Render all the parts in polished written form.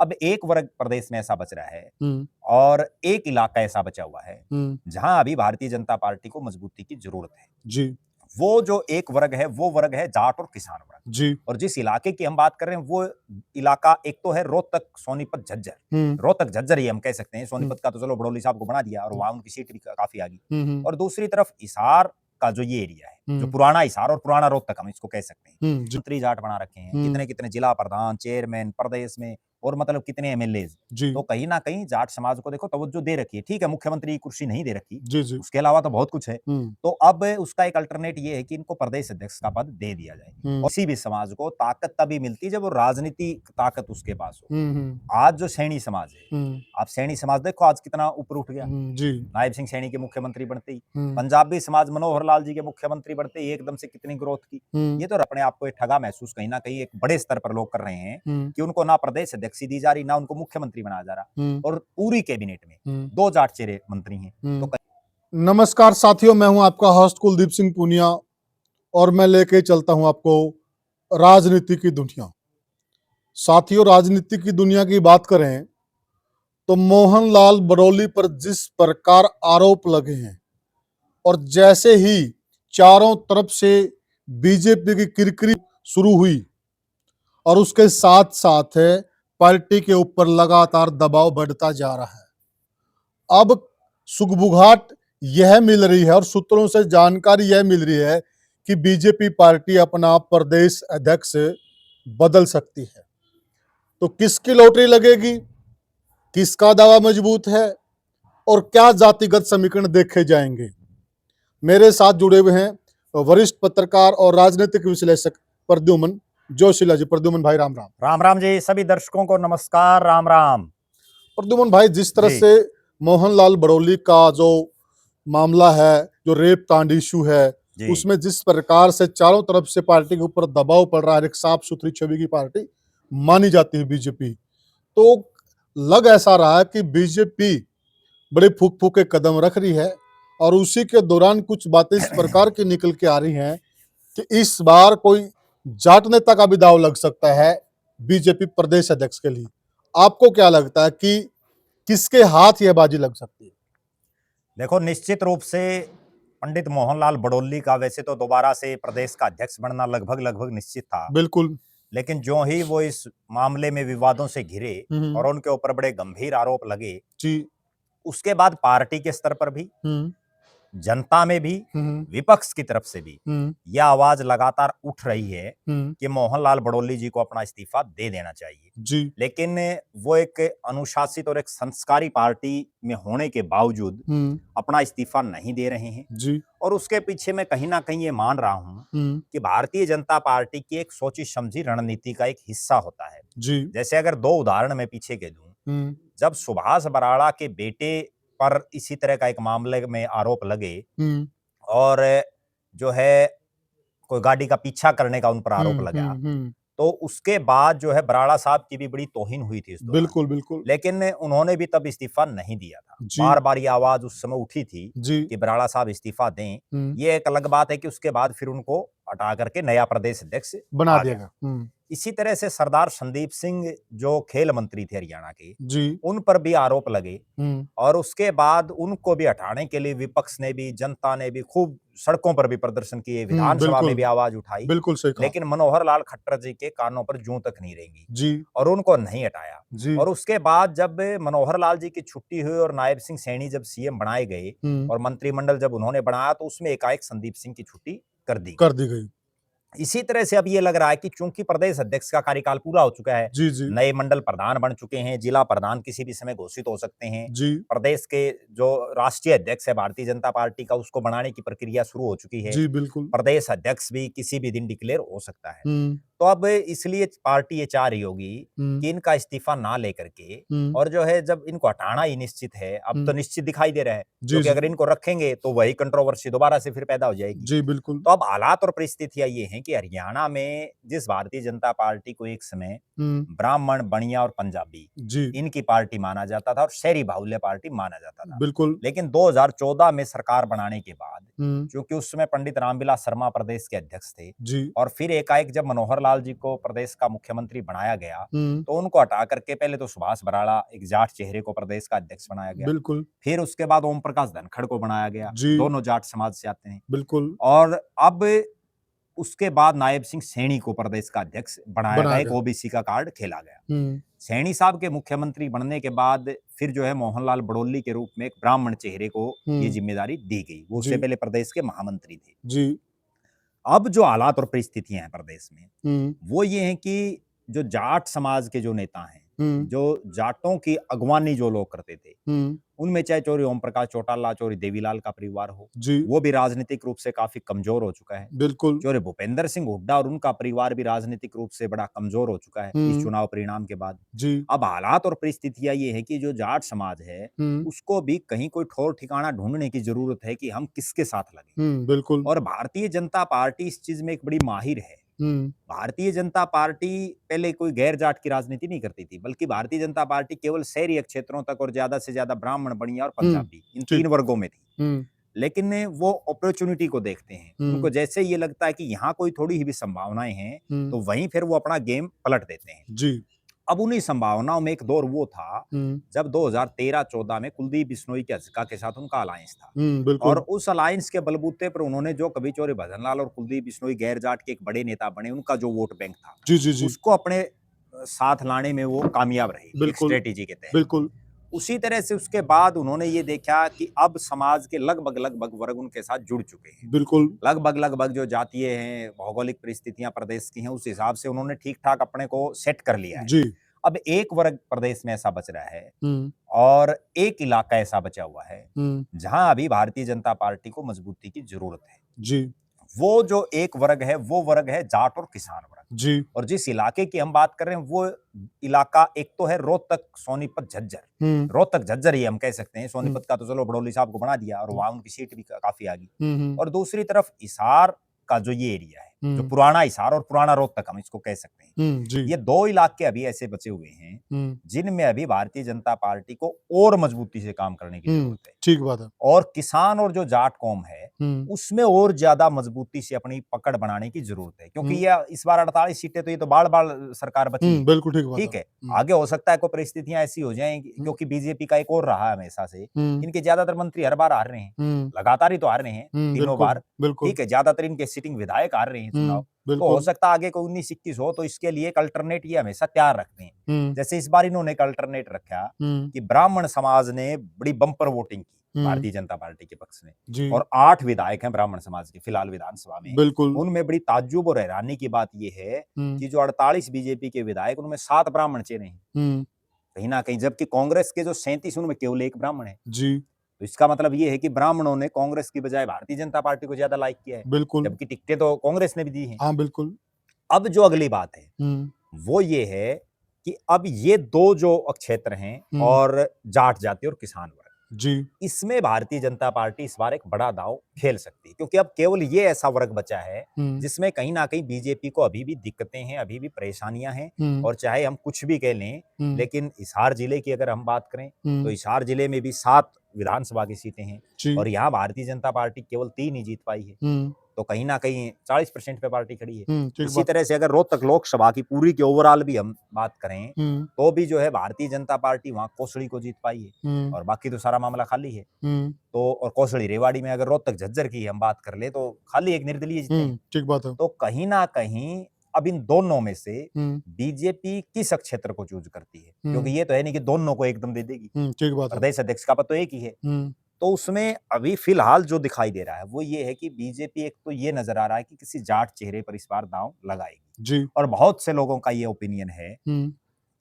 अब एक वर्ग प्रदेश में ऐसा बच रहा है हम्म, और एक इलाका ऐसा बचा हुआ है हम्म, जहां अभी भारतीय जनता पार्टी को मजबूती की जरूरत है। जी, वो जो एक वर्ग है वो वर्ग है जाट और किसान वर्ग। जी, और जिस इलाके की हम बात कर रहे हैं वो इलाका एक तो है रोहतक, सोनीपत, झज्जर। हम्म, रोहतक झज्जर ही हम कह सकते हैं, हम्म, सोनीपत का तो चलो बड़ौली साहब को बना दिया और वहां उनकी सीट भी काफी आ गई। हम्म, और दूसरी तरफ हिसार का जो ये एरिया है, जो हम्म, पुराना हिसार और पुराना रोहतक हम इसको कह सकते हैं, जी, मंत्री जाट बना रखे हैं, हम्म, कितने कितने जिला प्रधान, चेयरमैन प्रदेश में, और मतलब कितने एमएलए। जी, तो कहीं ना कहीं जाट समाज को देखो तवज्जो दे रखी है। ठीक है, मुख्यमंत्री की कुर्सी नहीं दे रखी, जी, जी, उसके अलावा तो बहुत कुछ है। हम्म, तो अब उसका एक अल्टरनेट ये है कि इनको प्रदेश अध्यक्ष का पद दे दिया जाए। और किसी भी समाज को ताकत तभी मिलती है जब वो राजनीतिक ताकत उसके पास हो। हम्म, आज जो सैनी समाज है, हम्म, आप सैनी समाज देखो आज कितना ऊपर उठ गया। जी, नायब सिंह सैनी के मुख्यमंत्री बनते ही, हम्म, पंजाबी समाज मनोहर लाल जी के मुख्यमंत्री बनते ही एकदम से कितनी ग्रोथ की। हम्म, ये तो अपने आप को एक ठगा महसूस कहीं ना कहीं एक बड़े स्तर पर लोग कर रहे हैं हम्म, कि उनको ना प्रदेश अध्यक्ष दी जा रही, ना उनको मुख्यमंत्री बनाया जा रहा। हम्म, और पूरी कैबिनेट में हम्म, दो जाट चेहरे मंत्री हैं। तो नमस्कार साथियों, मैं हूं आपका होस्ट कुलदीप सिंह पूनिया और मैं लेके चलता हूं आपको राजनीति की दुनिया। साथियों, राजनीति की दुनिया की बात करें तो मोहनलाल बरौली पर जिस प्रकार आरोप लगे हैं और जैसे ही चारों तरफ से बीजेपी की किरकिरी शुरू हुई और उसके साथ साथ पार्टी के ऊपर लगातार दबाव बढ़ता जा रहा है। अब सुगबुघाट यह मिल रही है और सूत्रों से जानकारी यह मिल रही है कि बीजेपी पार्टी अपना प्रदेश अध्यक्ष बदल सकती है। तो किसकी लॉटरी लगेगी, किसका दावा मजबूत है और क्या जातिगत समीकरण देखे जाएंगे। मेरे साथ जुड़े हुए हैं वरिष्ठ पत्रकार और राजनीतिक विश्लेषक प्रद्युमन जोशीला जी। प्रद्युमन भाई, राम राम। राम राम जी, सभी दर्शकों को नमस्कार, राम राम। प्रद्युमन भाई, जिस तरह जी से मोहनलाल बरौली का जो मामला है, जो रेप कांड इशू है, जी उसमें जिस प्रकार से चारों तरफ से पार्टी के ऊपर दबाव पड़ रहा है, एक साफ सुथरी छवि की पार्टी मानी जाती है बीजेपी, तो लग ऐसा रहा है कि बीजेपी बड़े फूक फूक के कदम रख रही है और उसी के दौरान कुछ बातें इस प्रकार की निकल के आ रही हैं कि इस बार कोई जाट नेता का भी दाव लग सकता है बीजेपी प्रदेश अध्यक्ष के लिए। आपको क्या लगता है कि किसके हाथ यह बाजी लग सकती है? देखो, निश्चित रूप से पंडित मोहनलाल बड़ौली का वैसे तो दोबारा से प्रदेश का अध्यक्ष बनना लगभग लगभग निश्चित था। बिल्कुल। लेकिन जो ही वो इस मामले में विवादों से घिरे हम्म, और उनके ऊपर बड़े गंभीर आरोप लगे, जी, उसके बाद पार्टी के स्तर पर भी, हम्म, जनता में भी, हम्म, विपक्ष की तरफ से भी हम्म, यह आवाज लगातार उठ रही है हम्म, कि मोहनलाल बड़ौली जी को अपना इस्तीफा दे देना चाहिए। जी, लेकिन वो एक अनुशासित और एक संस्कारी पार्टी में होने के बावजूद हम्म, अपना इस्तीफा नहीं दे रहे हैं। जी, और उसके पीछे मैं कहीं ना कहीं ये मान रहा हूं हम्म, कि भारतीय जनता पार्टी की एक सोची समझी रणनीति का एक हिस्सा होता है। जी, जैसे अगर दो उदाहरण मैं पीछे के दूं, हम्म, जब सुभाष बराड़ा के बेटे पर इसी तरह का एक मामले में आरोप लगे हम्म, और जो है कोई गाड़ी का पीछा करने का उन पर आरोप हम्म, लगा, हम्म, तो उसके बाद जो है बराड़ा साहब की भी बड़ी तौहीन हुई थी इस दौरान। बिल्कुल, बिल्कुल, लेकिन उन्होंने भी तब इस्तीफा नहीं दिया था। जी, बार-बार ये आवाज़ उस समय उठी थी जी, कि बराड़ा साहब इस्तीफा दें। हम्म, ये एक अलग बात है कि उसके बाद फिर उनको हटा करके नया प्रदेश अध्यक्ष बना आ गया। दिएगा। इसी तरह से सरदार संदीप सिंह जो खेल मंत्री थे हरियाणा के, जी, उन पर भी आरोप लगे हम्म, और उसके बाद उनको भी हटाने के लिए विपक्ष ने भी, जनता ने भी खूब सड़कों पर भी प्रदर्शन किए, विधानसभा में बिल्कुल, भी आवाज उठाई। बिल्कुल सही कहा। लेकिन मनोहर लाल खट्टर जी के कानों पर जूं तक नहीं रेंगी जी, और उनको नहीं हटाया। जी, और उसके बाद जब मनोहर लाल जी की छुट्टी हुई और नायब सिंह सैनी जब सीएम बनाए गए हम्म, और मंत्रिमंडल जब उन्होंने बनाया, तो उसमें एकाएक संदीप सिंह की छुट्टी कर दी गई। कर दी गई। इसी तरह से अब ये लग रहा है कि चूंकि प्रदेश अध्यक्ष का कार्यकाल पूरा हो चुका है, जी, जी, नए मंडल प्रधान बन चुके हैं, जिला प्रधान किसी भी समय घोषित हो सकते हैं, जी, प्रदेश के जो राष्ट्रीय अध्यक्ष है भारतीय जनता पार्टी का, उसको बनाने की प्रक्रिया शुरू हो चुकी है, जी, बिल्कुल, प्रदेश अध्यक्ष भी किसी भी दिन डिक्लेयर हो सकता है। हम्म, तो अब इसलिए पार्टी ये चाह रही होगी हम्म, कि इनका इस्तीफा ना लेकर के, हम्म, और जो है जब इनको हटाना ही निश्चित है, अब तो निश्चित दिखाई दे रहा है, जी, क्योंकि जी, अगर इनको रखेंगे तो वही कंट्रोवर्सी दोबारा से फिर पैदा हो जाएगी। जी, बिल्कुल, तो अब हालात और परिस्थितियां ये हैं कि हरियाणा में जिस भारतीय जनता पार्टी को एक समय ब्राह्मण, बनिया और पंजाबी जी इनकी पार्टी माना जाता था और शहरी बाहुल्य पार्टी माना जाता था। बिल्कुल लेकिन 2014 में सरकार बनाने के बाद, हम्म, क्योंकि उस समय पंडित रामविलास शर्मा प्रदेश के अध्यक्ष थे जी और फिर एकाएक जब मनोहर लाल जी को प्रदेश का मुख्यमंत्री बनाया गया, हम्म, तो उनको हटा करके पहले तो सुभाष बराड़ा एक जाट चेहरे को प्रदेश का अध्यक्ष बनाया गया, बिल्कुल फिर उसके बाद ओम प्रकाश धनखड़ को बनाया गया, जी दोनों जाट समाज से आते हैं। बिल्कुल और अब उसके बाद नायब सिंह सैनी को प्रदेश का अध्यक्ष बनाया बनाया गया, एक गया। ओबीसी का कार्ड खेला गया। हम्म, सैनी साहब के मुख्यमंत्री बनने के बाद फिर जो है मोहनलाल बड़ोली के रूप में एक ब्राह्मण चेहरे को ये जिम्मेदारी दी गई। वो उससे जी पहले प्रदेश के महामंत्री थे। जी अब जो हालात और परिस्थितियां हैं प्रदेश में, हम्म, वो ये हैं कि जो जाट समाज के जो नेता हैं, हम्म, जो जाटों की अगवानी जो लोग करते थे, हम्म, उनमें चाहे चौरी ओम प्रकाश चौटाला, चौरी देवीलाल का परिवार हो, जी वो भी राजनीतिक रूप से काफी कमजोर हो चुका है। बिल्कुल चौरे भूपेंद्र सिंह हुड्डा और उनका परिवार भी राजनीतिक रूप से बड़ा कमजोर हो चुका है इस चुनाव परिणाम के बाद। जी अब हालात और परिस्थितियां ये है कि जो जाट समाज है, उसको भी कहीं कोई ठौर ठिकाना ढूंढने की जरूरत है कि हम किसके साथ लगे। बिल्कुल और भारतीय जनता पार्टी इस चीज में एक बड़ी माहिर है। हम्म, भारतीय जनता पार्टी पहले कोई गैर जाट की राजनीति नहीं करती थी, बल्कि भारतीय जनता पार्टी केवल शहरी क्षेत्रों तक और ज्यादा से ज्यादा ब्राह्मण, बनिया और पंजाबी इन ठीक 3 वर्गों में थी। हम्म, लेकिन वो अपॉर्चुनिटी को देखते हैं। उनको हम्म, जैसे ये लगता है कि यहाँ कोई थोड़ी ही भी संभावनाएं हैं, हम्म, तो वहीं फिर वो अपना गेम पलट देते हैं। जी अब उन्हीं संभावनाओं में एक दौर वो था हम्म, जब 2013-14 में कुलदीप बिश्नोई के हज़का के साथ उनका अलायंस था। और बिल्कुल उस अलायंस के बलबूते पर उन्होंने जो कभी चौरे भजनलाल और कुलदीप बिश्नोई गैर जाट के एक बड़े नेता बने, उनका जो वोट बैंक था, जी जी जी उसको अपने साथ लाने में वो कामयाब रहे एक बिल्कुल स्ट्रेटेजी के तहत। बिल्कुल उसी तरह से उसके बाद उन्होंने ये देखा कि अब समाज के लगभग वर्ग उनके साथ जुड़ चुके हैं। बिल्कुल लगभग जो जातीय हैं, भौगोलिक परिस्थितियां प्रदेश की हैं, उस हिसाब से उन्होंने ठीक-ठाक अपने को सेट कर लिया है। जी अब एक वर्ग प्रदेश में ऐसा बच रहा है हम्म, और एक इलाका ऐसा बचा हुआ है, हम्म, जहां अभी भारतीय जनता पार्टी को मजबूती की जरूरत है। जी वो जो एक वर्ग है, वो वर्ग है जाट और किसान वर्ग। जी और जिस इलाके की हम बात कर रहे हैं, वो इलाका एक तो है रोहतक, सोनीपत, झज्जर। हम्म, रोहतक, झज्जर ही हम कह सकते हैं। हम्म, सोनीपत का तो चलो बड़ौली साहब को बना दिया और वहां उनकी सीट भी काफी आ गई। हम्म, और दूसरी तरफ हिसार का जो ये एरिया है, जो हम्म, पुराना हिसार और पुराना रोहतक हम इसको कह सकते हैं, जी ये 2 इलाके अभी ऐसे बचे हुए हैं जिनमें अभी भारतीय जनता पार्टी को और मजबूती से काम करने की जरूरत है। ठीक बात है और किसान और जो जाट कौम है, उसमें और ज्यादा मजबूती से अपनी पकड़ बनाने की जरूरत है, क्योंकि ये इस बार 48 सीटें तो ये तो बाल-बाल सरकार बची है। बिल्कुल ठीक बात ठीक है, है आगे हो सकता है कोई परिस्थितियां ऐसी हो जाएं, क्योंकि बीजेपी का एक और रहा है हमेशा से, इनके ज्यादातर मंत्री हर बार हार रहे हैं, लगातार ही तो हार रहे हैं, तीनों बिल्कुल बार। बिल्कुल ठीक है, ज्यादातर इनके सिटिंग विधायक हार रहे हैं चुनाव। तो हो बिल्कुल सकता है आगे कोई 19-21 हो, तो इसके लिए एक अल्टरनेट ये हमेशा तैयार रखते हैं। हम्म, जैसे इस बार इन्होंने एक अल्टरनेट रखा हम्म, कि ब्राह्मण समाज ने बड़ी बंपर वोटिंग की हम्म, भारतीय जनता पार्टी के पक्ष में, जी और 8 विधायक हैं ब्राह्मण समाज के फिलहाल विधानसभा में। बिल्कुल उनमें बड़ी ताज्जुब और हैरानी की बात यह है हम्म, कि जो 48 बीजेपी के विधायक, उनमें 7 ब्राह्मण चेहरे हैं हम्म, कहीं ना कहीं, जबकि कांग्रेस के जो 37 उनमें केवल 1 ब्राह्मण है। जी तो इसका मतलब ये है कि ब्राह्मणों ने कांग्रेस की बजाय भारतीय जनता पार्टी को ज्यादा लाइक किया है, बिल्कुल जबकि टिकटें तो कांग्रेस ने भी दी हैं। हाँ बिल्कुल अब जो अगली बात है हम्म, वो ये है कि अब ये 2 जो क्षेत्र हैं, और जाट जाति और किसान वर्ग, जी इसमें भारतीय जनता पार्टी इस बार एक बड़ा दांव खेल सकती है, क्योंकि अब केवल ये ऐसा वर्ग बचा है जिसमें कहीं ना कहीं बीजेपी को अभी भी दिक्कतें हैं, अभी भी परेशानियां हैं। और चाहे हम कुछ भी कह लें, लेकिन हिसार जिले की अगर हम बात करें, तो हिसार जिले में भी 7 विधानसभा की सीटें हैं, जी और यहाँ भारतीय जनता पार्टी केवल 3 ही जीत पाई है। तो कहीं ना कहीं 40% पे पार्टी खड़ी है। ठीक इसी बात तरह से अगर रोहतक लोकसभा की पूरी की ओवरऑल भी हम बात करें, हम्म, तो भी जो है भारतीय जनता पार्टी वहां कोसड़ी को जीत पाई है, और बाकी तो सारा मामला खाली है। हम्म, तो और कोसड़ी रेवाड़ी में अगर रोहतक झज्जर की हम बात कर ले, तो खाली एक निर्दलीय जीते हैं। ठीक बात है तो कहीं ना कहीं अब इन दोनों में से हम्म, बीजेपी किस क्षेत्र को चूज करती है, क्योंकि ये तो है नहीं कि दोनों को एकदम दे देगी। ठीक बात है प्रदेश अध्यक्ष का पद तो एक ही है। हम्म, तो उसमें अभी फिलहाल जो दिखाई दे रहा है वो ये है कि बीजेपी, एक तो ये नजर आ रहा है कि किसी जाट चेहरे पर इस बार दांव लगाएगी। जी और बहुत से लोगों का ये ओपिनियन है हम्म,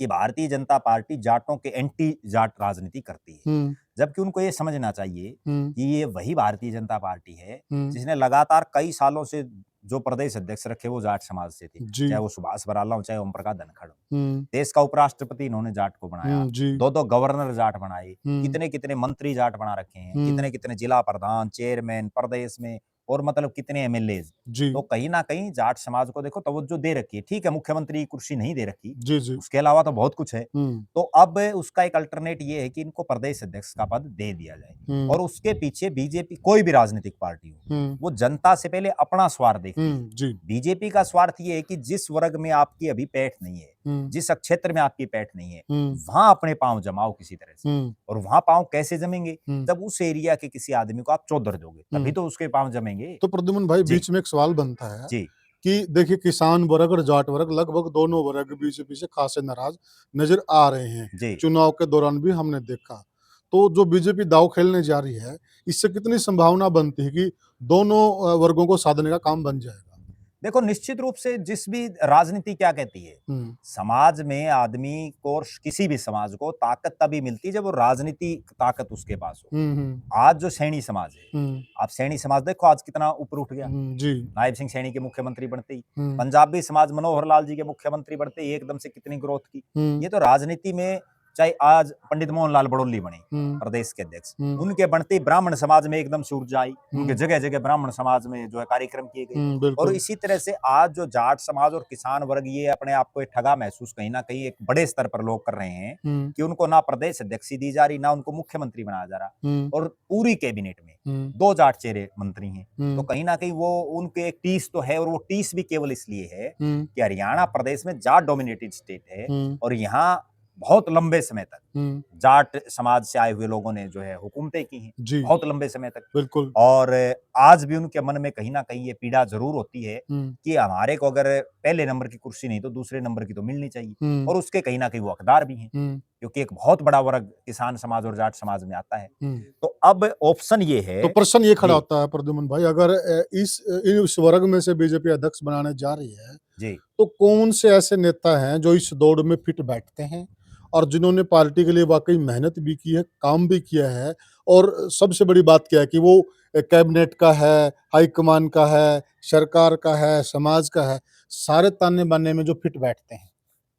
कि भारतीय जनता पार्टी जाटों के एंटी जाट राजनीति करती है, हम्म, जबकि उनको ये समझना चाहिए हम्म, कि ये वही भारतीय जनता पार्टी है हम्म, जिसने लगातार कई सालों से जो प्रदेश अध्यक्ष रखे वो जाट समाज से थे, जी चाहे वो सुभाष बराला हो, चाहे ओम प्रकाश धनखड़ हो। हम्म, देश का उपराष्ट्रपति इन्होंने जाट को बनाया, जी 2-2 गवर्नर जाट बनाए, हम्म, कितने कितने मंत्री जाट बना रखे हैं, हम्म, कितने कितने जिला प्रधान, चेयरमैन प्रदेश में, और मतलब कितने एमएलए, जी तो कहीं ना कहीं जाट समाज को देखो तवज्जो दे रखी है। ठीक है, मुख्यमंत्री की कुर्सी नहीं दे रखी, जी जी उसके अलावा तो बहुत कुछ है। हम्म तो अब उसका एक अल्टरनेट ये है कि इनको प्रदेश अध्यक्ष का पद दे दिया जाए, हम्म और उसके पीछे बीजेपी, कोई भी राजनीतिक पार्टी हो, हम्म वो जनता से पहले अपना स्वार्थ देखती है। जी बीजेपी का स्वार्थ ये है कि जिस वर्ग में आपकी अभी पैठ नहीं है, हम्म जिस क्षेत्र में आपकी पैठ नहीं है, हम्म वहां अपने पांव जमाओ किसी तरह से। हम्म और वहां पांव कैसे जमेंगे? हम्म जब उस एरिया के किसी आदमी को आप चौधर दोगे, तभी तो उसके पांव जमेंगे। तो प्रद्युमन भाई, जी, बीच में एक सवाल बनता है जी, कि देखिए, किसान वर्ग और जाट वर्ग लगभग दोनों वर्ग बीजेपी से खासे नाराज नजर आ रहे हैं। जी। चुनाव के दौरान भी हमने देखा। तो जो बीजेपी दांव खेलने जा रही है, इससे कितनी संभावना बनती है कि दोनों वर्गों को साधने का काम बन जाएगा? देखो, निश्चित रूप से जिस भी राजनीति क्या कहती है, हम्म समाज में आदमी को और किसी भी समाज को ताकत तभी मिलती है जब वो राजनीति ताकत उसके पास हो। हम्म आज जो सैनी समाज है, हम्म आप सैनी समाज देखो आज कितना ऊपर उठ गया। जी नायब सिंह सैनी के मुख्यमंत्री बनते ही, हम्म पंजाबी समाज मनोहर लाल जी के मुख्यमंत्री बनते ही एकदम से कितनी ग्रोथ की। हम्म ये तो राजनीति में, चाहे आज पंडित मोहन लाल बड़ौली बने हम्म प्रदेश के अध्यक्ष, हम्म उनके बनते ही ब्राह्मण समाज में एकदम से ऊर्जा आई, उनके हम्म जगह जगह ब्राह्मण समाज में जो है कार्यक्रम किए गए। और बिल्कुल इसी तरह से आज जो जाट समाज और किसान वर्ग ये अपने आप को एक ठगा महसूस कहीं ना कहीं एक बड़े स्तर पर लोग कर रहे हैं हम्म कि उनको ना प्रदेश अध्यक्ष दी जा रही, ना उनको मुख्यमंत्री बनाया जा रहा, हम्म और पूरी कैबिनेट में हम्म 2 जाट चेहरे मंत्री हैं। तो हम्म कहीं न कहीं वो उनके एक टीस तो है, और वो टीस भी केवल इसलिए है हम्म कि हरियाणा प्रदेश में जाट डोमिनेटेड स्टेट है, हम्म और यहाँ बहुत लंबे समय तक हम्म जाट समाज से आए हुए लोगों ने जो है हुकूमतें की हैं, जी बहुत लंबे समय तक। बिल्कुल और आज भी उनके मन में कहीं न कहीं ये पीड़ा ज़रूर होती है हम्म कि हमारे को अगर पहले नंबर की कुर्सी नहीं तो दूसरे नंबर की तो मिलनी चाहिए, हम्म और उसके कहीं न कहीं वो हकदार भी हैं, हम्म क्योंकि एक बहुत बड़ा वर्ग किसान समाज और जाट समाज में आता है। हम्म तो अब ऑप्शन ये तो है। प्रश्न ये खड़ा जी, होता है प्रद्युमन भाई, अगर इस वर्ग में से बीजेपी अध्यक्ष बनाने जा रही है, जी। तो कौन से ऐसे नेता हैं जो इस दौड़ में फिट बैठते हैं और जिन्होंने पार्टी के लिए वाकई मेहनत भी की है, काम भी किया है, और सबसे बड़ी बात क्या है कि वो कैबिनेट का है, हाईकमान का है, सरकार का है, समाज का है, सारे ताने बाने में जो फिट बैठते हैं?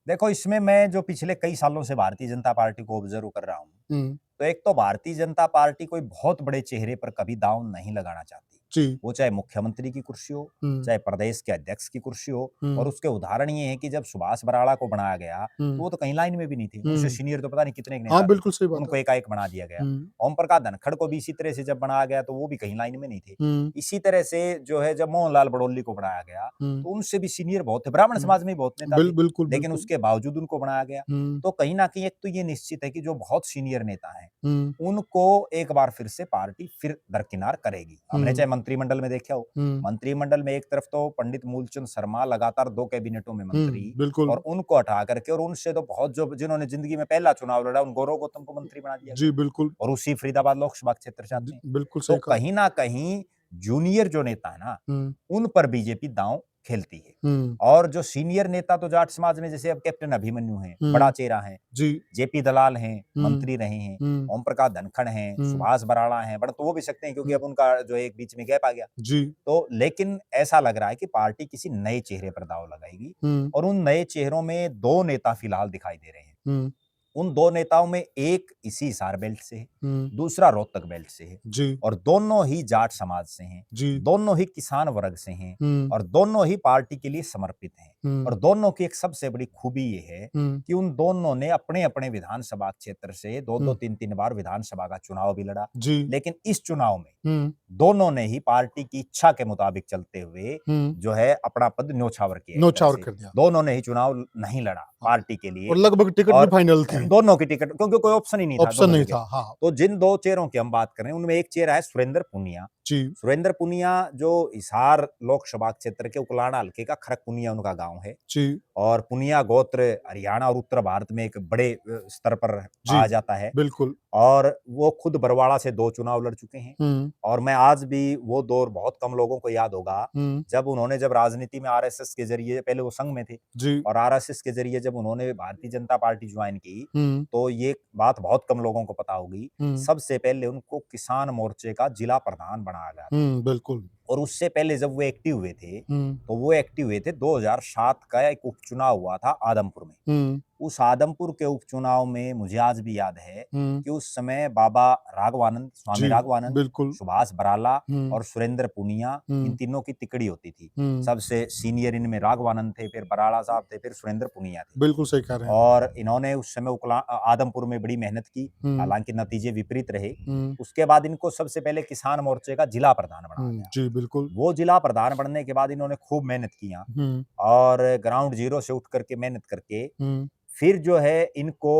देखो, इसमें मैं जो पिछले कई सालों से भारतीय जनता पार्टी को ऑब्जर्व कर रहा हूँ, हम्म तो एक तो भारतीय जनता पार्टी कोई बहुत बड़े चेहरे पर कभी दांव नहीं लगाना चाहती। जी वो चाहे मुख्यमंत्री की कुर्सी हो, हम्म चाहे प्रदेश के अध्यक्ष की कुर्सी हो। और हम्म उसके उदाहरण ये है कि जब सुभाष बराड़ा को बनाया गया, तो हम्म वो तो कहीं लाइन में भी नहीं थे। उनसे हम्म सीनियर तो पता नहीं कितने हाँ, नेता थे, बिल्कुल सही बात है। उनको एकाएक बना दिया गया। हम्म ओम प्रकाश धनखड़ को भी इसी तरह से जब बनाया गया, तो वो भी कहीं लाइन में नहीं थे। हम्म इसी तरह से जो है जब मोहन लाल बड़ौली को बनाया गया, हम्म तो उनसे भी सीनियर बहुत थे, ब्राह्मण समाज में भी बहुत नेता थे, बिल्कुल लेकिन बिल्कुल। उसके बावजूद उनको बनाया गया। हम्म तो कहीं न कहीं एक तो ये निश्चित है कि जो बहुत सीनियर नेता हैं, हम्म उनको एक बार फिर से पार्टी फिर दरकिनार करेगी। हमने हम्म चाहे मंत्रिमंडल में देखा हो, हम्म मंत्रिमंडल में एक तरफ तो पंडित मूलचंद शर्मा लगातार 2 कैबिनेटों में मंत्री, बिल्कुल। और उनको हटा करके और उनसे तो बहुत जो जिन्होंने जिंदगी में पहला चुनाव लड़ा, उन गौरव गौतम को मंत्री बना दिया गया, जी, बिल्कुल। और उसी फरीदाबाद लोकसभा क्षेत्र से आते हैं। बिल्कुल तो सही कहा। कहीं ना कहीं जूनियर जो नेता है ना, हुँ, उन पर बीजेपी दांव खेलती है। हुँ, और जो सीनियर नेता तो जाट समाज में, जैसे अब कैप्टन अभिमन्यु हैं, बड़ा हुँ, चेहरा है, जी, जेपी दलाल हैं, हुँ, मंत्री रहे हैं, हुँ, ओम प्रकाश धनखड़ हैं, हुँ, सुभाष बराड़ा हैं, बट तो वो भी सकते हैं क्योंकि हुँ, अब उनका जो एक बीच में गैप आ गया। जी, तो लेकिन ऐसा लग रहा है कि पार्टी किसी नए चेहरे पर दांव लगाएगी, हुँ, और उन नए चेहरों में 2 नेता फिलहाल दिखाई दे रहे हैं। हुँ, उन 2 नेताओं में एक इसी हिसार बेल्ट से है, हुँ, दूसरा रोहतक बेल्ट से है, जी, और दोनों ही जाट समाज से हैं, जी, दोनों ही किसान वर्ग से हैं, हुँ, और दोनों ही पार्टी के लिए समर्पित हैं। हुँ, और दोनों की एक सबसे बड़ी खूबी ये है हुँ, कि उन दोनों ने अपने-अपने विधानसभा क्षेत्र से 2-2 हुँ, 3-3 बार विधानसभा का चुनाव भी लड़ा। जी, लेकिन इस चुनाव में हुँ, दोनों ने ही पार्टी की इच्छा के मुताबिक चलते हुए हुँ, जो है अपना पद न्योछावर किया एक तरह न्योछावर से। कर दिया। दोनों ने ही चुनाव नहीं लड़ा हाँ, पार्टी के और लिए, लगभग टिकट भी और फाइनल थी, दोनों की टिकट, क्योंकि कोई ऑप्शन ही नहीं था ऑप्शन दोनों नहीं जगह। था। हाँ, तो जिन 2 चेहरों की हम बात कर रहे हैं, उनमें एक चेहरा है सुरेंद्र पुनिया। जी, सुरेंद्र पुनिया जो हिसार लोकसभा क्षेत्र के उकलाना हल्के का खरक पुनिया उनका गाँव है, जी, और पुनिया गोत्र हरियाणा और उत्तर भारत में एक बड़े स्तर पर जी, पाया जाता है। बिल्कुल। और वो खुद बरवाड़ा से 2 चुनाव लड़ चुके हैं। हुँ, और मैं आज भी वो दौर बहुत कम लोगों को याद होगा, हुँ, जब राजनीति में आरएसएस के ज़रिए, पहले वो संघ में थे, जी, और आरएसएस के ज़रिए जब उन्होंने भारतीय जनता पार्टी जॉइन की, हुँ, तो ये बात बहुत कम लोगों को पता होगी। हुँ, सबसे पहले उनको किसान मोर्चे का जिला प्रधान बनाया गया था। हुँ, बिल्कुल। और उससे पहले जब वो एक्टिव हुए थे, हुँ, तो वो एक्टिव हुए थे 2007 का एक उपचुनाव हुआ था आदमपुर में। हुँ, उस आदमपुर के उपचुनाव में मुझे आज भी याद है कि उस समय बाबा राघवानंद, स्वामी जी, राघवानंद, बिल्कुल। सुभाष बराला हम्म, और सुरेंद्र पुनिया, इन हम्म, तीनों की तिकड़ी होती थी। हम्म, सबसे सीनियर इनमें राघवानंद थे, फिर बराला साहब थे, फिर सुरेंद्र पुनिया थे। बिल्कुल सही कह रहे हैं। और इन्होंने उस समय आदमपुर में बड़ी मेहनत की, हम्म, हालांकि नतीजे विपरीत रहे। हम्म, उसके बाद इनको सबसे पहले किसान मोर्चे का जिला प्रधान बनाया गया। जी, बिल्कुल। वो जिला प्रधान बनने के बाद इन्होंने खूब मेहनत किया हम्म, और ग्राउंड जीरो से उठ करके मेहनत करके हम्म, फिर जो है इनको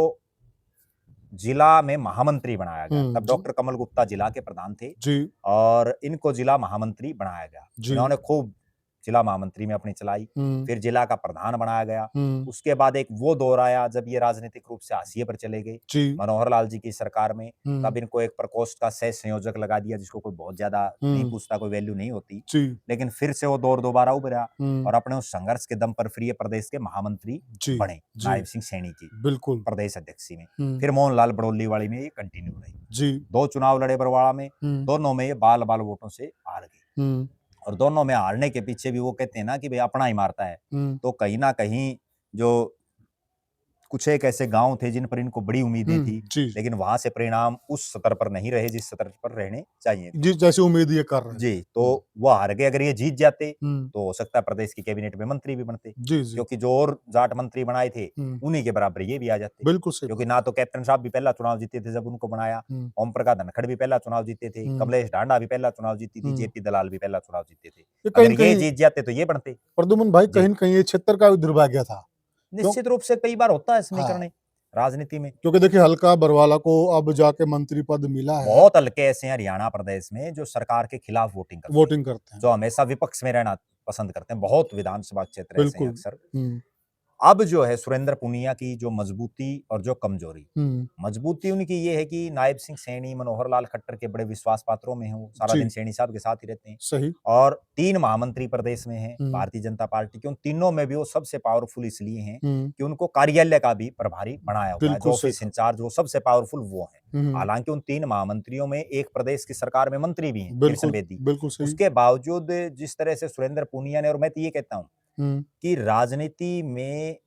जिला में महामंत्री बनाया गया। तब जी, डॉक्टर कमल गुप्ता जिला के प्रधान थे जी, और इनको जिला महामंत्री बनाया गया। जी, इन्होंने खूब जिला महामंत्री में अपनी चलाई, हम्म, फिर जिला का प्रधान बनाया गया। हम्म, उसके बाद एक वो दौर आया जब ये राजनीतिक रूप से हाशिए पर चले गए, जी, मनोहर लाल जी की सरकार में। हम्म, तब इनको एक प्रकोष्ठ का सह संयोजक लगा दिया, जिसको कोई बहुत ज्यादा नहीं हम्म, पूछता, कोई वैल्यू नहीं होती। जी, लेकिन फिर से वो दौर दोबारा उभरा हम्म, और अपने उस संघर्ष के दम पर फिर ये प्रदेश के महामंत्री जी, बने, जी, नायब सिंह सैनी की बिल्कुल। प्रदेश अध्यक्षी में। हम्म, फिर मोहनलाल बड़ौली वाली में ये कंटिन्यू रही। जी, 2 चुनाव लड़े बरवाड़ा में, हम्म, दोनों में ये बाल-बाल वोटों से हार गए। हम्म, और दोनों में हारने के पीछे भी वो कहते हैं ना कि भई अपना ही मारता है। हम्म, तो कहीं न कहीं जो कुछ एक ऐसे गाँव थे जिन पर इनको बड़ी उम्मीदें थी, जी, लेकिन वहाँ से परिणाम उस स्तर पर नहीं रहे जिस स्तर पर रहने चाहिए थे। जी, जैसे उम्मीद ये कर रहे थे। जी, तो वो हार गए। अगर ये जीत जाते, हम्म, तो हो सकता है प्रदेश की कैबिनेट में मंत्री भी बनते, जी, जी, क्योंकि जो और जाट मंत्री बनाए थे, हम्म, उन्हीं के बराबर ये भी आ जाते। बिल्कुल सही क्योंकि बात। ना तो कैप्टन साहब भी पहला चुनाव जीते थे जब उनको बनाया, हम्म, ओम प्रकाश धनखड़ भी पहला चुनाव जीते थे, हम्म, कमलेश ढांडा भी पहला चुनाव जीती थी, हम्म, जेपी दलाल भी पहला चुनाव जीते थे। ये कहीं अगर न ये कहीं जीत जाते तो ये बनते। प्रद्युम्न भाई जी, कहीं न कहीं ये क्षेत्र का भी दुर्भाग्य था। क्यों? निश्चित रूप से कई बार होता है हाँ, समीकरण राजनीति में। क्योंकि देखिए हल्का बरवाला को अब जाके मंत्री पद मिला है, बहुत हल्के ऐसे हैं हरियाणा प्रदेश में जो सरकार के खिलाफ वोटिंग करते हैं, वोटिंग करते हैं। जो हमेशा विपक्ष में रहना पसंद करते हैं। बहुत विधानसभा क्षेत्र ऐसे हैं बिल्कुल। अक्सर। हुँ, अब जो है सुरेंद्र पुनिया की जो मजबूती और जो कमजोरी, हुँ, मजबूती उनकी ये है कि नायब सिंह सैनी मनोहर लाल खट्टर के बड़े विश्वास पात्रों में हैं, वो सारा दिन जी, सैनी साहब के साथ ही रहते हैं। सही। और 3 महामंत्री प्रदेश में हैं हुँ, भारतीय जनता पार्टी के। उन तीनों में भी वो सबसे पावरफुल इसलिए हैं हुँ, कि उनको कार्यालय का भी प्रभारी बनाया हुआ है, जो बिल्कुल सही ऑफिस कहा। इंचार्ज वो सबसे पावरफुल वो हैं। हुँ, हालांकि उन 3 महामंत्रियों में एक प्रदेश की सरकार में मंत्री भी हैं, किरशन बिल्कुल, बेदी। बिल्कुल सही। उसके बावजूद जिस तरह से सुरेंद्र पुनिया ने, और मैं तो ये कहता हूँ हुँ, कि राजनीति में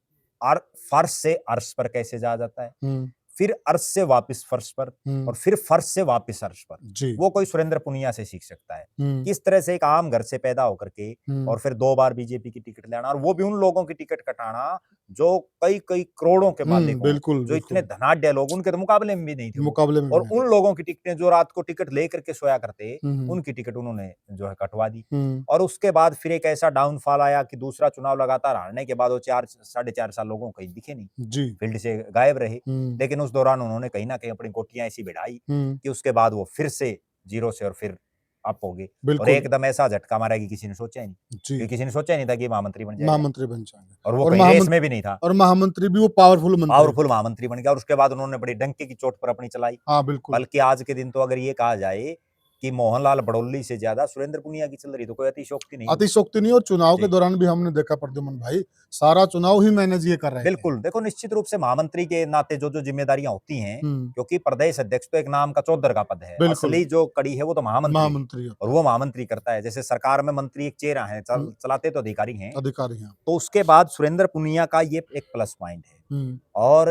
फर्श से अर्श पर कैसे जाया जाता है, हुँ, फिर अर्श से वापस फर्श पर, हुँ, और फिर फर्श से वापस अर्श पर, जी। वो कोई सुरेंद्र पुनिया से सीख सकता है। हुँ, किस तरह से एक आम घर से पैदा होकर के हुँ, और फिर 2 बार बीजेपी की टिकट लेना, और वो भी उन लोगों की टिकट कटाना जो कई-कई करोड़ों के हुँ, मालिक हों, बिल्कुल, जो इतने बिल्कुल। धनाढ्य लोग, उनके तो मुकाबले में भी नहीं थे वो। मुकाबले में भी और नहीं उन थे। लोगों की टिकटें जो रात को टिकट लेकर के सोया करते, हुँ, हुँ, उनकी टिकट उन्होंने जो है कटवा दी। हुँ, और उसके बाद फिर एक ऐसा डाउनफॉल आया कि दूसरा चुनाव लगातार हारने के बाद वो 4 साढ़े 4 साल लोगों को कहीं दिखे नहीं, जी। फील्ड से गायब रहे। हुँ, लेकिन उस दौरान उन्होंने कहीं न कहीं अपनी गोटियाँ ऐसी भिड़ाई हुँ, कि उसके बाद वो फिर से ज़ीरो से और फिर अप हो गए। और बिल्कुल। एकदम ऐसा झटका मारा कि किसी ने सोचा ही नहीं। जी, क्योंकि किसी ने सोचा ही नहीं था कि ये महामंत्री बन जाएगा, महामंत्री बन जाएँगे और वो और कहीं रेस में भी नहीं था। महामंत्री भी वो पावरफुल मंत्री पावरफुल थे। महामंत्री बन गया और उसके बाद उन्होंने बड़ी डंके की चोट पर अपनी चलाई। हाँ, बिल्कुल। बल्कि आज के दिन तो अगर ये कहा जाए कि मोहनलाल बड़ौली से ज़्यादा सुरेंद्र पुनिया की चल रही, तो कोई अतिशयोक्ति नहीं होगी। अतिशयोक्ति नहीं और चुनाव के जी। दौरान भी हमने देखा प्रद्युम्न भाई, सारा चुनाव ही मैनेज ये कर रहे थे। बिल्कुल, देखो निश्चित रूप से महामंत्री के नाते जो-जो ज़िम्मेदारियाँ होती हैं, हुँ, क्योंकि प्रदेश अध्यक्ष तो एक नाम का चौधर का पद है, बिल्कुल, असली जो कड़ी है वो तो महामंत्री है, महामंत्री और होता है, वो महामंत्री करता है। जैसे सरकार में मंत्री एक चेहरा है, हुँ, चलाते तो अधिकारी हैं। अधिकारी हैं। तो उसके बाद सुरेंद्र पुनिया का ये एक प्लस पॉइंट है। हुँ, और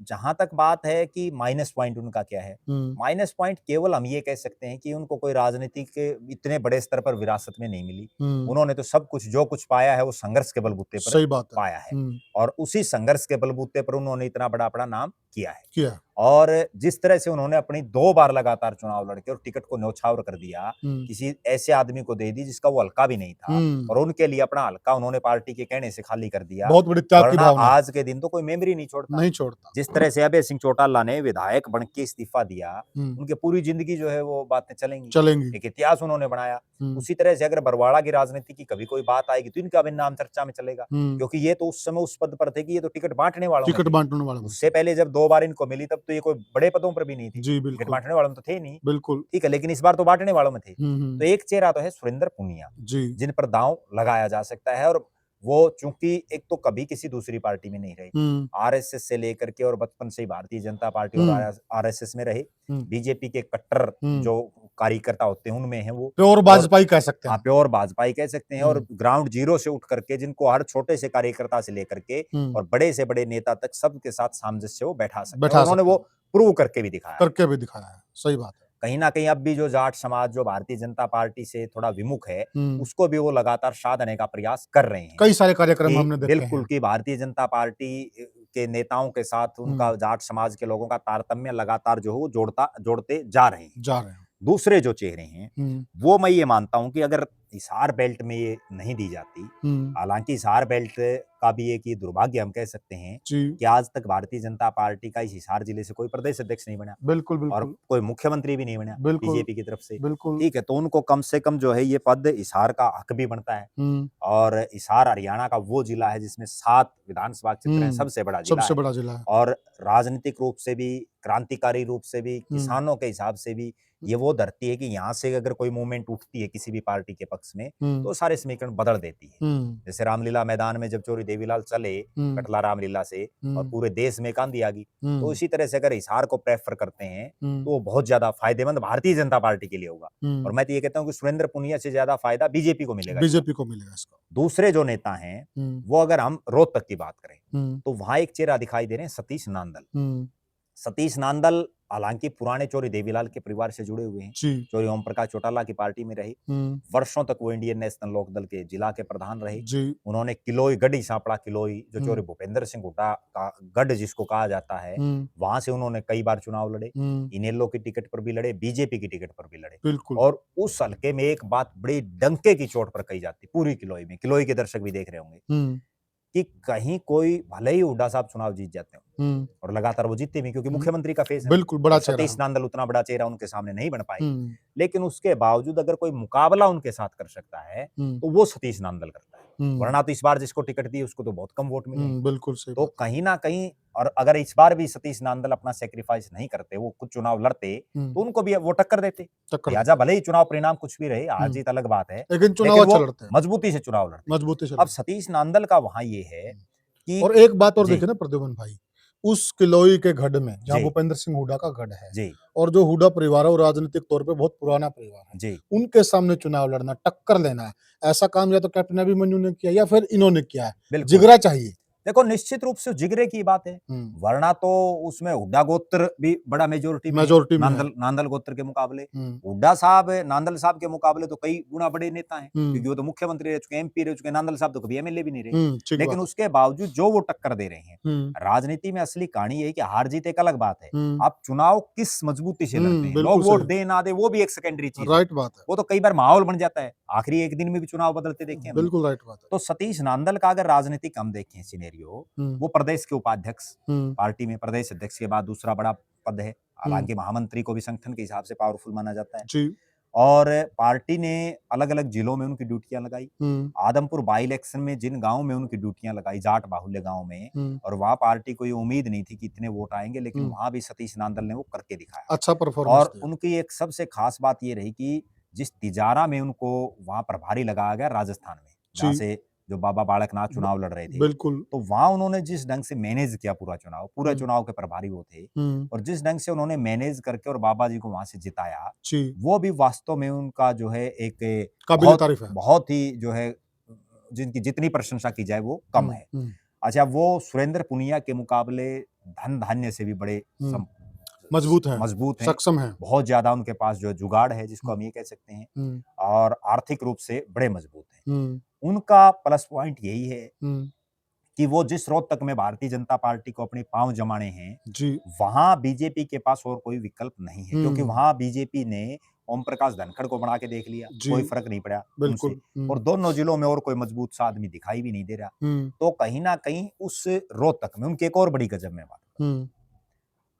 जहाँ तक बात है कि माइनस पॉइंट उनका क्या है? हुँ, माइनस पॉइंट केवल हम ये कह सकते हैं कि उनको कोई राजनीति के इतने बड़े स्तर पर विरासत में नहीं मिली। हुँ, उन्होंने तो सब कुछ जो कुछ पाया है वो संघर्ष के बलबूते पर सही बात है। पाया है, हुँ, और उसी संघर्ष के बलबूते पर उन्होंने इतना बड़ा अपना नाम किया है। किया। और जिस तरह से उन्होंने अपनी 2 बार लगातार चुनाव लड़के और टिकट को न्यौछावर कर दिया, हुँ, किसी ऐसे आदमी को दे दी जिसका वो हल्का भी नहीं था, हुँ, और उनके लिए अपना हल्का उन्होंने पार्टी के कहने से खाली कर दिया। बहुत बड़ी त्याग की वरना भावना आज के दिन तो कोई मेमोरी नहीं छोड़ता। नहीं छोड़ता। जिस तरह से अभय सिंह चौटाला ने विधायक बन के इस्तीफा दिया, हुँ, उनकी पूरी ज़िंदगी जो है वो बातें चलेंगी। चलेंगी। एक इतिहास उन्होंने बनाया। हुँ, उसी तरह से अगर बरवाड़ा की राजनीति की कभी कोई बात आएगी तो इनका भी नाम चर्चा में चलेगा, हुँ, क्योंकि ये तो उस समय उस पद पर थे कि ये तो टिकट बाँटने वालों में टिकट थे। बाँटने वाले में थे। उससे पहले जब 2 बार इनको मिली तब तो ये कोई बड़े पदों पर भी नहीं थे। जी, टिकट बिल्कुल, बाँटने वालों में तो थे ही नहीं। बिल्कुल। ठीक है, लेकिन इस बार तो बाँटने वालों में थे। हुँ, तो हुँ, एक चेहरा तो है सुरेंद्र पुनिया, जी। जिन पर दाँव लगाया जा सकता है, और वो चूँकि एक तो कभी किसी दूसरी पार्टी में नहीं रहे। हुँ, आरएसएस से लेकर के और बचपन से ही भारतीय जनता पार्टी और हुँ, आरएसएस में रहे। हुँ, बीजेपी के कट्टर हुँ, जो कार्यकर्ता होते हैं उनमें है वो, प्योर भाजपाई कह सकते हैं। हाँ प्योर भाजपाई कह सकते हैं, और ग्राउंड जीरो से उठ करके जिनको हर छोटे से कार्यकर्ता से लेकर के और बड़े से बड़े नेता तक सबके साथ सामंजस्य वो बैठा सकते हैं, उन्होंने वो प्रूव करके भी दिखाया है। सही बात है। कहीं ना कहीं अब भी जो जाट समाज जो भारतीय जनता पार्टी से थोड़ा विमुख है, उसको भी वो लगातार साधने का प्रयास कर रहे हैं। कई सारे कार्यक्रम हमने देखे बिल्कुल कि भारतीय जनता पार्टी के नेताओं के साथ उनका जाट समाज के लोगों का तारतम्य लगातार जो है वो जोड़ते जा रहे हैं। दूसरे जो चेहरे हैं वो मैं ये मानता हूं कि अगर हिसार बेल्ट में ये नहीं दी जाती, हालांकि हिसार बेल्ट का भी एक ये दुर्भाग्य हम कह सकते हैं कि आज तक भारतीय जनता पार्टी का इस हिसार जिले से कोई प्रदेश अध्यक्ष नहीं बना, बिल्कुल और कोई मुख्यमंत्री भी नहीं बना बीजेपी की तरफ से, बिल्कुल ठीक है, तो उनको कम से कम जो है ये पद हिसार का हक भी बनता है, और हिसार हरियाणा का वो जिला है जिसमें 7 विधानसभा क्षेत्र हैं, सबसे बड़ा जिला है, और राजनीतिक रूप से भी, क्रांतिकारी रूप से भी, किसानों के हिसाब से भी ये वो धरती है कि यहाँ से अगर कोई मूवमेंट उठती है किसी भी पार्टी के पक्ष में तो सारे समीकरण बदल देती है। जैसे रामलीला मैदान में जब चौधरी देवीलाल चले कटला रामलीला से और पूरे देश में कांधी आ गई, तो इसी तरह से अगर हिसार को प्रेफर करते हैं तो वो बहुत ज्यादा फायदेमंद भारतीय जनता पार्टी के लिए होगा, और मैं तो ये कहता हूँ कि सुरेंद्र पुनिया से ज्यादा फायदा बीजेपी को मिलेगा इसका। दूसरे जो नेता हैं वो अगर हम रोहतक की बात करें तो वहां एक चेहरा दिखाई दे रहे हैं सतीश नांदल। सतीश नांदल हालांकि पुराने चौधरी देवीलाल के परिवार से जुड़े हुए हैं, चौधरी ओम प्रकाश चौटाला की पार्टी में रहे, वर्षों तक वो इंडियन नेशनल लोकदल के जिला के प्रधान रहे, उन्होंने किलोई गढ़ी सांपड़ा किलोई जो चौधरी भूपेंद्र सिंह हुड्डा का गढ़ जिसको कहा जाता है, वहां से उन्होंने कई बार चुनाव लड़े, इनेलो की टिकट पर भी लड़े, बीजेपी की टिकट पर भी लड़े, और उस हल्के में एक बात बड़ी डंके की चोट पर कही जाती पूरी किलोई में, किलोई के दर्शक भी देख रहे होंगे कि कहीं कोई भले ही हुड्डा साहब चुनाव जीत जाते हो और लगातार वो जीतते भी क्योंकि मुख्यमंत्री का फेस है, बिल्कुल बड़ा चेहरा, सतीश नांदल उतना बड़ा चेहरा उनके सामने नहीं बन पाए, लेकिन उसके बावजूद अगर कोई मुकाबला उनके साथ कर सकता है तो वो सतीश नांदल करता है, वरना तो इस बार जिसको टिकट दी उसको तो बहुत कम वोट मिले। बिल्कुल सही। तो कहीं ना कहीं, और अगर इस बार भी सतीश नांदल अपना सेक्रीफाइस नहीं करते, वो कुछ चुनाव लड़ते तो उनको भी वो टक्कर देते, लिहाजा भले ही चुनाव परिणाम कुछ भी रहे, हार जीत अलग बात है, लेकिन चुनाव अच्छा लड़ते हैं, मजबूती से चुनाव लड़ते। अब सतीश नांदल का वहां ये है कि, और एक बात और देखे ना प्रद्युमन भाई, उस किलोई के गढ़ में जहाँ भूपेंद्र सिंह हुड्डा का गढ़ है और जो हुड्डा परिवार है वो राजनीतिक तौर पे बहुत पुराना परिवार है, उनके सामने चुनाव लड़ना, टक्कर लेना, ऐसा काम या तो कैप्टन अभिमन्यु ने किया या फिर इन्होंने किया है। जिगरा चाहिए। देखो निश्चित रूप से जिगरे की बात है, वरना तो उसमें हुड्डा गोत्र भी बड़ा मेजोरिटी नांदल गोत्र के मुकाबले, हुड्डा साहब नांदल साहब के मुकाबले तो कई गुना बड़े नेता हैं, क्योंकि वो तो मुख्यमंत्री रह चुके, एमपी रह चुके, नांदल साहब तो कभी एमएलए भी नहीं रहे, लेकिन उसके बावजूद जो वो टक्कर दे रहे हैं, राजनीति में असली कहानी है कि हार जीत एक अलग बात है, आप चुनाव किस मजबूती से लड़ते हैं, लोग वोट दे ना दे वो भी एक सेकेंडरी चीज, राइट बात है, वो तो कई बार माहौल बन जाता है, आखिरी एक दिन में भी चुनाव बदलते देखे, बिल्कुल राइट बात है। तो सतीश नांदल का अगर राजनीतिक हम देखें सिनेरियो, वो प्रदेश के उपाध्यक्ष, पार्टी में प्रदेश अध्यक्ष के बाद दूसरा बड़ा पद है, हालांकि महामंत्री को भी संगठन के हिसाब से पावरफुल माना जाता है, और पार्टी ने अलग अलग जिलों में उनकी ड्यूटियां लगाई, आदमपुर बाई इलेक्शन में जिन गांव में उनकी ड्यूटियां लगाई, जाट बाहुल्य गांव में, और वहां पार्टी को ये उम्मीद नहीं थी कि इतने वोट आएंगे, लेकिन वहां भी सतीश नांदल ने वो करके दिखाया, अच्छा परफॉर्मेंस, और उनकी एक सबसे खास बात ये रही कि जिस तिजारा में उनको वहां प्रभारी लगाया गया राजस्थान में, जहां से जो बाबा बालकनाथ चुनाव लड़ रहे थे, बिल्कुल, तो वहां उन्होंने जिस ढंग से मैनेज किया पूरा चुनाव के प्रभारी वो थे, और जिस ढंग से उन्होंने मैनेज करके और बाबा जी को वहां से जिताया, वो भी वास्तव में उनका जो है एक काबिल तारीफ है, बहुत ही जो है जिनकी जितनी प्रशंसा की जाए वो कम है। अच्छा, वो सुरेंद्र पुनिया के मुकाबले धन धान्य से भी बड़े मजबूत है, सक्षम है, बहुत ज्यादा उनके पास जो जुगाड़ है जिसको हम ये कह सकते हैं, और आर्थिक रूप से बड़े मजबूत हैं। उनका प्लस पॉइंट यही है कि वो जिस रोहतक में भारतीय जनता पार्टी को अपने पांव जमाने हैं, वहां बीजेपी के पास और कोई विकल्प नहीं है, क्योंकि वहां बीजेपी ने ओम प्रकाश धनखड़ को बना के देख लिया, कोई फर्क नहीं पड़ा उनसे, और दोनों जिलों में और कोई मजबूत सा आदमी दिखाई भी नहीं दे रहा, तो कहीं ना कहीं उस रोहतक में उनकी एक और बड़ी गजब में बात,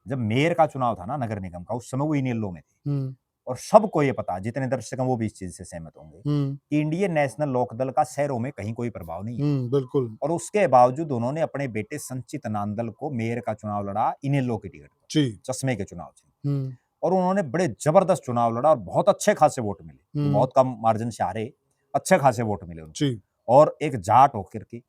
जब मेयर का चुनाव था ना नगर निगम का, उस समय वो इनेलो में थे, और सबको ये पता, जितने दर्शक हैं वो भी इस चीज से सहमत होंगे कि इंडियन नेशनल लोकदल का शहरों में कहीं कोई प्रभाव नहीं है, बिल्कुल, और उसके बावजूद उन्होंने अपने बेटे संचित नांदल को मेयर का चुनाव लड़ा इनेलो की टिकट पर, चश्मे के चुनाव से, और उन्होंने बड़े जबरदस्त चुनाव लड़ा और बहुत अच्छे खासे वोट मिले, बहुत कम मार्जिन से हारे, अच्छे खासे वोट मिले उनको, और एक जाट होकर के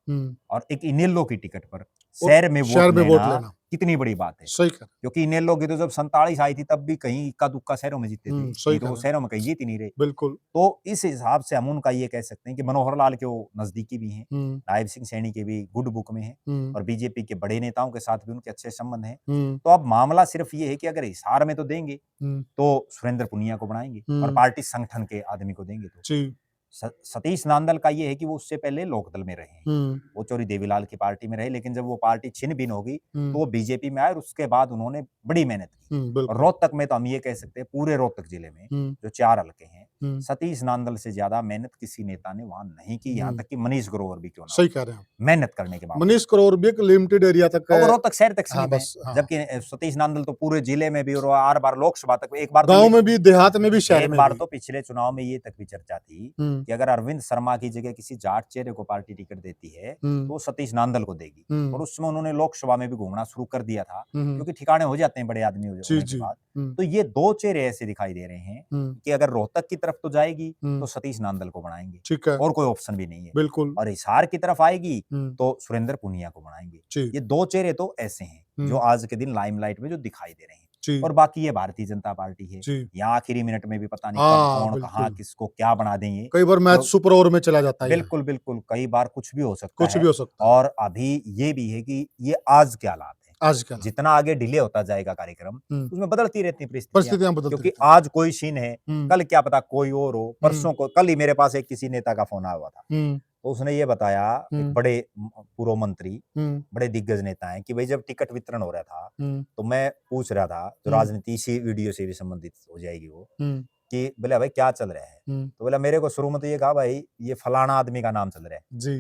और एक इनेलो की टिकट पर शहर में वोट लेना कितनी बड़ी बात है। सही कह क्योंकि इनेलो की तो जब 47 आई थी तब भी कहीं इक्का दुक्का शहरों में जीते थे, सही नहीं तो कह वो रहे हैं। शहरों में कहीं जीत ही नहीं रहे। बिल्कुल। तो इस हिसाब से हम उनका ये कह सकते हैं कि मनोहर लाल के वो नजदीकी भी हैं, हम्म, नायब सिंह सैनी के भी गुड बुक में हैं, हम्म, और बीजेपी के बड़े नेताओं के साथ भी उनके अच्छे संबंध हैं। हम्म, तो अब मामला सिर्फ ये है कि अगर हिसार में तो देंगे हम्म, तो सुरेंद्र पुनिया को बनाएंगे और पार्टी संगठन के आदमी को देंगे। तो जी, सतीश नांदल का ये है कि वो उससे पहले लोकदल में रहे हैं, हम्म, वो चौरी देवीलाल की पार्टी में रहे, लेकिन जब वो पार्टी छिन्न भिन्न होगी तो वो हम्म, बीजेपी में आए और उसके बाद उन्होंने बड़ी मेहनत की। और बिल्कुल। रोहतक में तो हम ये कह सकते हैं पूरे रोहतक जिले में हम्म, जो 4 हलके हैं, हम्म, सतीश नांदल से ज्यादा मेहनत किसी नेता ने वहां नहीं की, यहाँ हम्म, तक कि मनीष ग्रोवर भी क्यों ना सही हो, कह रहे हैं आप। मेहनत करने के बावजूद। मनीष करोड़ भी एक लिमिटेड एरिया तक और है। वो रोहतक शहर तक हाँ सीमित है, बस, हाँ, जबकि सतीश नांदल तो पूरे जिले में भी और 8 बार लोकसभा तक, एक बार तो गांव ये, में भी, देहात में भी, शहर एक में बार भी। तो पिछले चुनाव में ये तक भी चर्चा थी हम्म, कि अगर अरविंद शर्मा की जगह किसी जाट चेहरे को पार्टी टिकट देती है तो वो सतीश नांदल को देगी। और उस समय उन्होंने लोकसभा में भी घूमना शुरू कर दिया था, क्योंकि ठिकाने हो जाते हैं बड़े आदमी जी, होने के जी, बाद। तो ये 2 चेहरे ऐसे दिखाई दे रहे हैं कि अगर रोहतक की तरफ तो जाएगी तो सतीश नांदल को बनाएंगे, ठीक है, और कोई ऑप्शन भी नहीं है, बिल्कुल। और हिसार की तरफ आएगी हम्म, तो सुरेंद्र पुनिया को बनाएंगे। जी, ये 2 चेहरे तो ऐसे हैं जो आज के दिन लाइमलाइट में जो दिखाई दे रहे हैं। जी, और बाकी ये भारतीय जनता पार्टी है, जी, यहाँ आखिरी मिनट में भी पता नहीं कब हाँ, कौन कहाँ बिल्कुल। किसको क्या बना देंगे। कई बार मैच तो सुपर ओवर में चला जाता है ये, बिल्कुल बिल्कुल कई बार कुछ भी हो सकता कुछ है। भी हो सकता है। और अभी ये भी है कि ये आज के हालात है, आज के हालात, जितना आगे डिले होता जाएगा कार्यक्रम उसमें बदलती रहती परिस्थितियां, परिस्थितियां बदलती क्योंकि रहती हैं। आज कोई सीन है, कल क्या पता कोई और हो। हम्म, परसों को कल ही मेरे पास एक किसी नेता का फोन आया हुआ था, हम्म, तो उसने ये बताया, एक हम्म, बड़े पूर्व मंत्री, हम्म, बड़े दिग्गज नेता हैं, कि भाई जब टिकट वितरण हो रहा था हम्म, तो मैं पूछ रहा था, जो हम्म, राजनीति इसी वीडियो से भी संबंधित हो जाएगी वो, हम्म, कि बोला भाई क्या चल रहा है, हम्म, तो बोला मेरे को शुरू में तो ये कहा भाई ये फलाना आदमी का नाम चल रहा है। जी,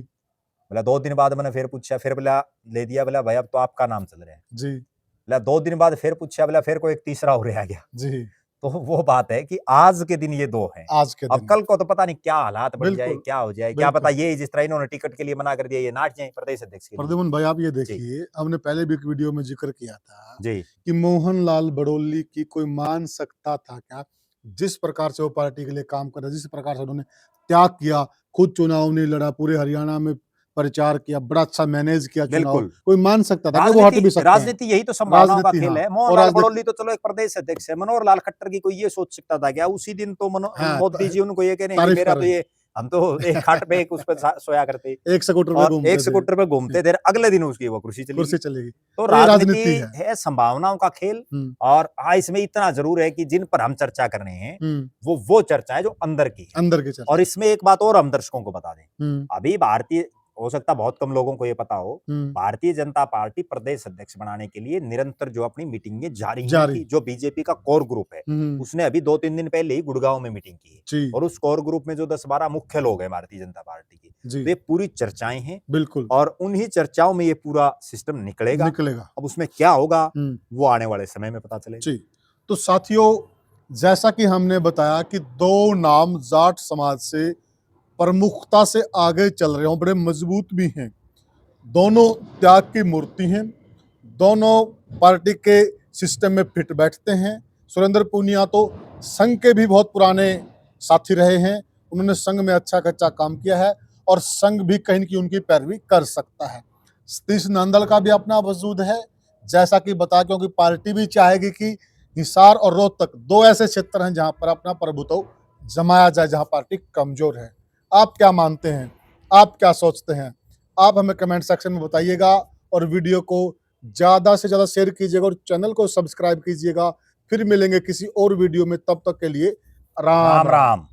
बोला 2 दिन बाद मैंने फिर पूछा, फिर बोला ले दिया, बोला भाई अब तो आपका नाम चल रहा है। जी, बोला 2 दिन बाद फिर पूछा, बोला फिर कोई एक तीसरा और आ गया। जी, तो वो बात है कि आज के दिन ये 2 हैं। आज के अब दिन, कल को तो पता नहीं क्या हालात बन जाए, बिल्कुल, क्या हो जाए, क्या पता बिल्कुल। ये जिस तरह इन्होंने टिकट के लिए मना कर दिया ये नाट जाए प्रदेश अध्यक्ष के लिए। प्रद्युमन भाई, आप ये जी, देखिए, हमने पहले भी एक वीडियो में जिक्र किया था जी, कि मोहनलाल बड़ौली की कोई मान सकता था क्या? जिस प्रकार से वो पार्टी के लिए काम कर रहे, जिस प्रकार से उन्होंने त्याग किया, खुद चुनाव नहीं लड़ा, पूरे हरियाणा में प्रचार किया, बड़ा अच्छा मैनेज किया चुनाव, बिल्कुल। कोई मान सकता था कि वो हट भी सकते हैं। राजनीति यही तो संभावनाओं का राजनीति, खेल हाँ, है। और मोहनलाल राजनीति, बड़ौली तो चलो एक प्रदेश अध्यक्ष है, मनोहर लाल खट्टर की कोई ये सोच सकता था क्या? उसी दिन तो हाँ, मोदी जी उनको ये कह रहे हैं कि तारीफ मेरा कर तो रहे हैं। ये, हम तो एक खाट पे एक उस पे सोया करते एक स्कूटर पे और घूमते एक थे, स्कूटर पे घूमते थे, अगले दिन उसकी वो कुर्सी चलेगी। कुर्सी चलेगी। तो तो ये राजनीति राजनीति है। है संभावनाओं का खेल। हुँ, और हाँ, इसमें इतना जरूर है कि जिन पर हम चर्चा कर रहे हैं हुँ, वो चर्चा है जो अंदर की है। अंदर के और चर्चा। इसमें एक बात और हम दर्शकों को बता दें, हुँ, अभी भारतीय, हो सकता है बहुत कम लोगों को ये पता हो, हुँ, भारतीय जनता पार्टी प्रदेश अध्यक्ष बनाने के लिए निरंतर जो अपनी मीटिंगें जारी हैं जारी। उनकी, जो बीजेपी का कोर ग्रुप है हुँ, उसने अभी 2-3 दिन पहले ही गुड़गांव में मीटिंग की है। जी, और उस कोर ग्रुप में जो 10-12 मुख्य लोग हैं भारतीय जनता पार्टी की, जी, तो ये पूरी चर्चाएं हैं बिल्कुल, और उन्हीं चर्चाओं में ये पूरा सिस्टम निकलेगा। निकलेगा। अब उसमें क्या होगा हुँ, वो आने वाले समय में पता चलेगा। जी। तो साथियों, जैसा कि हमने बताया कि 2 नाम जाट समाज से प्रमुखता से आगे चल रहे हों, बड़े मजबूत भी हैं। दोनों त्याग की मूर्ति हैं, दोनों पार्टी के सिस्टम में फिट बैठते हैं। सुरेंद्र पूनिया तो संघ के भी बहुत पुराने साथी रहे हैं, उन्होंने संघ में अच्छा-खासा काम किया है और संघ भी कहीं न कहीं उनकी पैरवी कर सकता है। सतीश नांदल का भी अपना वजूद है, जैसा कि बताया, क्योंकि पार्टी भी चाहेगी कि हिसार और रोहतक 2 ऐसे क्षेत्र हैं जहाँ पर अपना प्रभुत्व जमाया जाए, जहाँ पार्टी कमज़ोर है। आप क्या मानते हैं? आप क्या सोचते हैं? आप हमें कमेंट सेक्शन में बताइएगा और वीडियो को ज़्यादा से ज़्यादा शेयर कीजिएगा और चैनल को सब्सक्राइब कीजिएगा। फिर मिलेंगे किसी और वीडियो में, तब तक के लिए राम राम राम। राम।